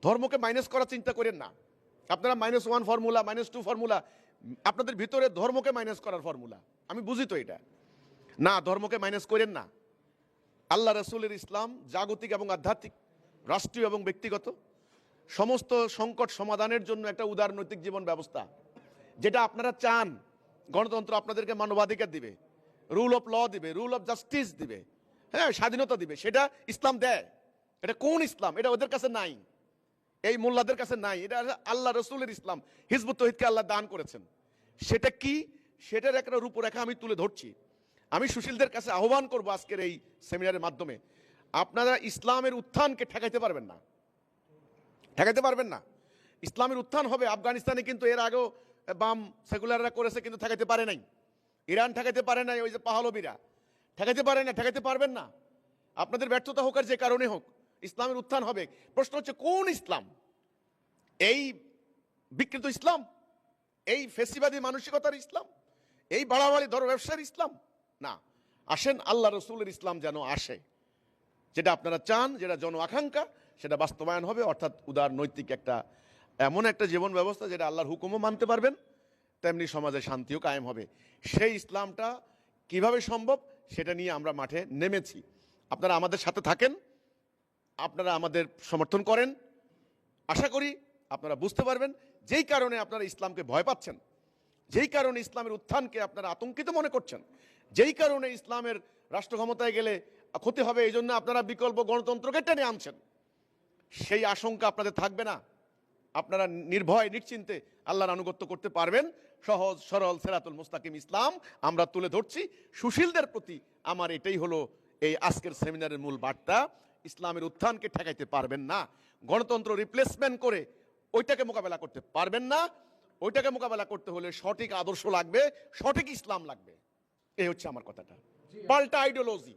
ধর্মকে মাইনাস করার চিন্তা করেন না। আপনারা -1 ফর্মুলা, -2 ফর্মুলা, আপনাদের ভিতরে ধর্মকে মাইনাস করার ফর্মুলা। আমি বুঝি তো এটা না, ধর্মকে মাইনাস করেন না। আল্লাহ রাসূলের ইসলাম জাগতিক এবং আধ্যাত্মিক, রাষ্ট্রীয় এবং ব্যক্তিগত সমস্ত সংকট সমাধানের জন্য একটা উদারনৈতিক জীবন ব্যবস্থা, যেটা আপনারা চান। গণতন্ত্র আপনাদেরকে মানবাধিকার দিবে, রুল অফ ল দিবে, রুল অফ জাস্টিস দিবে, হ্যাঁ, স্বাধীনতা দিবে। সেটা ইসলাম দেয়। এটা কোন ইসলাম? এটা ওদের কাছে নাই, এই মোল্লাদের কাছে নাই। এটা আল্লাহ রসুলের ইসলাম, হিজবুত তৌহিদকে আল্লাহ দান করেছেন। সেটা কি? সেটার একটা রূপরেখা আমি তুলে ধরছি। আমি সুশীলদের কাছে আহ্বান করব আজকের এই সেমিনারের মাধ্যমে, আপনারা ইসলামের উত্থানকে ঠেকাইতে পারবেন না, ঠেকাইতে পারবেন না। ইসলামের উত্থান হবে। আফগানিস্তানে কিন্তু এর আগেও বাম সেকুলাররা করেছে, কিন্তু ঠেকাইতে পারে নাই। ইরান ঠেকাইতে পারে নাই, ওই যে পাহলবিরা ঠেকাইতে পারে না, ঠেকাইতে পারবেন না। আপনাদের ব্যর্থতা হোক আর যে কারণে হোক, ইসলামের উত্থান হবে। প্রশ্ন হচ্ছে কোন ইসলাম? এই বিকৃত ইসলাম, এই ফেসিবাদী মানসিকতার ইসলাম, এই বাড়াবাড়ি ধর্ম ব্যবসার ইসলাম? না, আসেন আল্লাহ রসুলের ইসলাম যেন আসে, যেটা আপনারা চান, যেটা জন আকাঙ্ক্ষা, সেটা বাস্তবায়ন হবে। অর্থাৎ উদার নৈতিক একটা এমন একটা জীবন ব্যবস্থা যেটা আল্লাহর হুকুমও মানতে পারবেন, তেমনি সমাজে শান্তিও কায়েম হবে। সেই ইসলামটা কিভাবে সম্ভব সেটা নিয়ে আমরা মাঠে নেমেছি। আপনারা আমাদের সাথে থাকেন, আপনারা আমাদের সমর্থন করেন। আশা করি আপনারা বুঝতে পারবেন যেই কারণে আপনারা ইসলামকে ভয় পাচ্ছেন, যেই কারণে ইসলামের উত্থানকে আপনারা আতঙ্কিত মনে করছেন, যেই কারণে ইসলামের রাষ্ট্র ক্ষমতায় গেলে ক্ষতি হবে, এই জন্য আপনারা বিকল্প গণতন্ত্রকে টেনে আনছেন, সেই আশঙ্কা আপনাদের থাকবে না। আপনারা নির্ভয় নিশ্চিন্তে আল্লাহর আনুগত্য করতে পারবেন। সহজ সরল সিরাতুল মুস্তাকিম ইসলাম আমরা তুলে ধরছি। সুশীলদের প্রতি আমার এটাই হলো এই আজকের সেমিনারের মূল বার্তা। ইসলামের উত্থানকে ঠেকাইতে পারবেন না। গণতন্ত্র রিপ্লেসমেন্ট করে ওইটাকে মোকাবেলা করতে পারবেন না। ওইটাকে মোকাবেলা করতে হলে সঠিক আদর্শ লাগবে, সঠিক ইসলাম লাগবে। এই হচ্ছে আমার কথাটা। পাল্টা আইডিওলজি,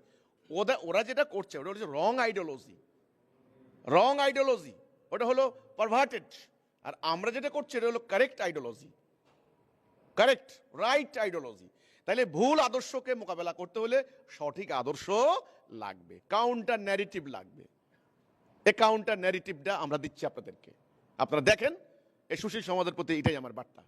ওরা যেটা করছে ওটা হচ্ছে রং আইডিওলজি, রং আইডিওলজি, ওটা হলো পারভার্টেড। আর আমরা যেটা করছি এটা হলো correct ideology, correct right ideology. তাহলে ভুল আদর্শকে মোকাবেলা করতে হলে সঠিক আদর্শ লাগবে, কাউন্টার ন্যারেটিভ লাগবে। এই কাউন্টার ন্যারেটিভটা আমরা দিচ্ছি আপনাদেরকে। আপনারা দেখেন, এই সুশীল সমাজের প্রতি এটাই আমার বার্তা।